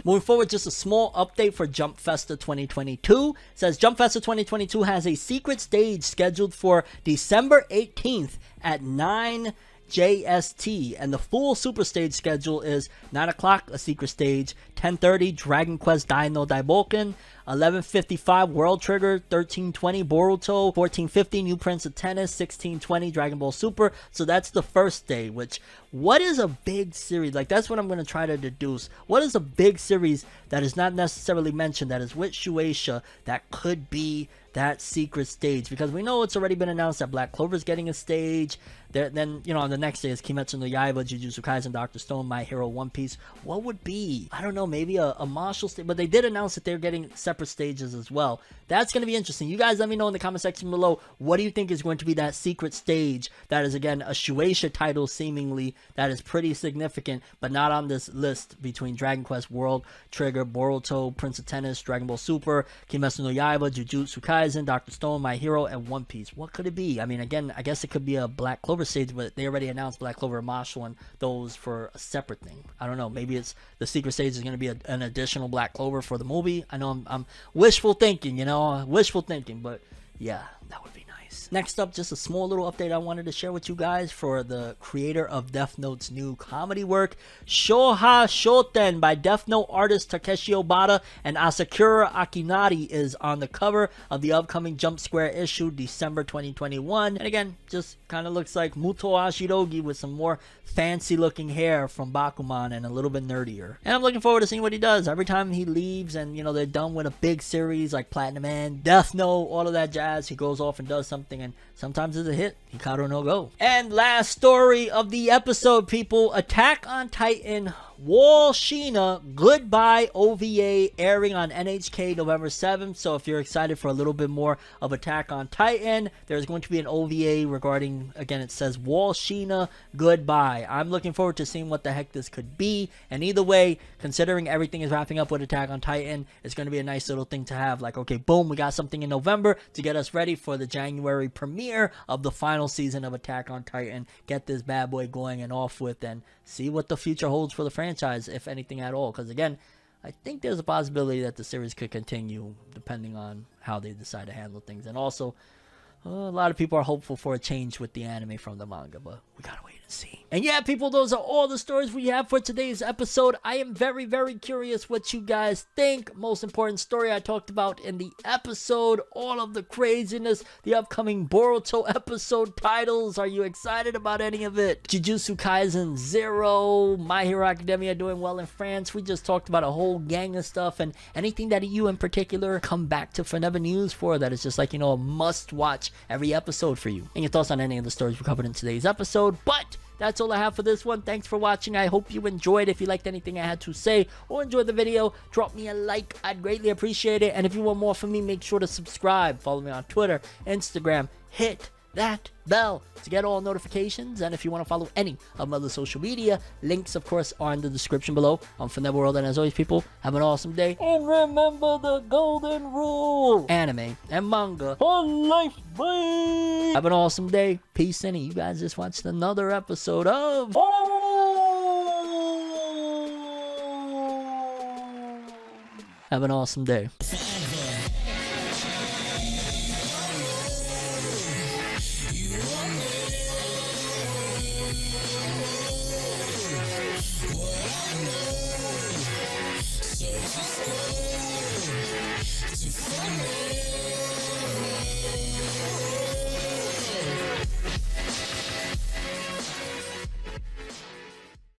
Moving forward, just a small update for Jump Festa 2022. It says Jump Festa 2022 has a secret stage scheduled for December 18th at 9 JST, and the full super stage schedule is 9 o'clock, a secret stage, 10:30 Dragon Quest Dino Daiboken, 11:55 World Trigger, 13:20 Boruto, 14:50 New Prince of Tennis, 16:20 Dragon Ball Super. So that's the first day. Which, what is a big series? Like, that's what I'm going to try to deduce. What is a big series that is not necessarily mentioned, that is with Shueisha, that could be that secret stage? Because we know it's already been announced that Black Clover's getting a stage. Then, you know, on the next day is Kimetsu no Yaiba, Jujutsu Kaisen, Dr. Stone, My Hero, One Piece. What would be? I don't know, maybe a Marshall stage. But they did announce that they're getting separate stages as well. That's going to be interesting. You guys let me know in the comment section below, what do you think is going to be that secret stage that is, again, a Shueisha title seemingly that is pretty significant, but not on this list between Dragon Quest, World Trigger, Boruto, Prince of Tennis, Dragon Ball Super, Kimetsu no Yaiba, Jujutsu Kaisen, Dr. Stone, My Hero, and One Piece. What could it be? I mean, again, I guess it could be a Black Clover stage, but they already announced Black Clover and Marshall and those for a separate thing. I don't know. Maybe it's the secret stage is going to be an additional Black Clover for the movie. I know I'm wishful thinking, you know, wishful thinking, but yeah, that would be nice. nice. Next up, just a small little update I wanted to share with you guys for the creator of Death Note's new comedy work, Shoha Shoten by Death Note artist Takeshi Obata, and Asakura Akinari is on the cover of the upcoming Jump Square issue, December 2021. And again, just kind of looks like Muto Ashirogi with some more fancy looking hair from Bakuman and a little bit nerdier. And I'm looking forward to seeing what he does. Every time he leaves and, you know, they're done with a big series like Platinum Man, Death Note, all of that jazz, he goes off and does something, and sometimes it's a hit. Hikaru no Go. And last story of the episode, people. Attack on Titan Wall Sheena Goodbye OVA airing on NHK November 7th. So if you're excited for a little bit more of Attack on Titan, there's going to be an OVA regarding, again, it says Wall Sheena Goodbye. I'm looking forward to seeing what the heck this could be. And either way, considering everything is wrapping up with Attack on Titan, it's going to be a nice little thing to have. Like, okay, boom, we got something in November to get us ready for the January premiere of the final season of Attack on Titan. Get this bad boy going and off with, and see what the future holds for the franchise, if anything at all. Because again, I think there's a possibility that the series could continue depending on how they decide to handle things. And also, a lot of people are hopeful for a change with the anime from the manga, but we gotta wait and see. And yeah, people, those are all the stories we have for today's episode. I am very, very curious what you guys think. Most important story I talked about in the episode, all of the craziness, the upcoming Boruto episode titles. Are you excited about any of it? Jujutsu Kaisen 0, My Hero Academia doing well in France. We just talked about a whole gang of stuff, and anything that you in particular come back to Forever News for that is just like, you know, a must watch every episode for you. And your thoughts on any of the stories we covered in today's episode. But that's all I have for this one. Thanks for watching. I hope you enjoyed. If you liked anything I had to say or enjoyed the video, drop me a like. I'd greatly appreciate it. And if you want more from me, make sure to subscribe. Follow me on Twitter, Instagram. Hit that bell to get all notifications. And if you want to follow any of my other social media, links of course are in the description below on ForneverWorld. And as always, people, have an awesome day, and remember the golden rule: anime and manga for life. Bye. Have an awesome day. Peace. And you guys just watched another episode of Have an awesome day.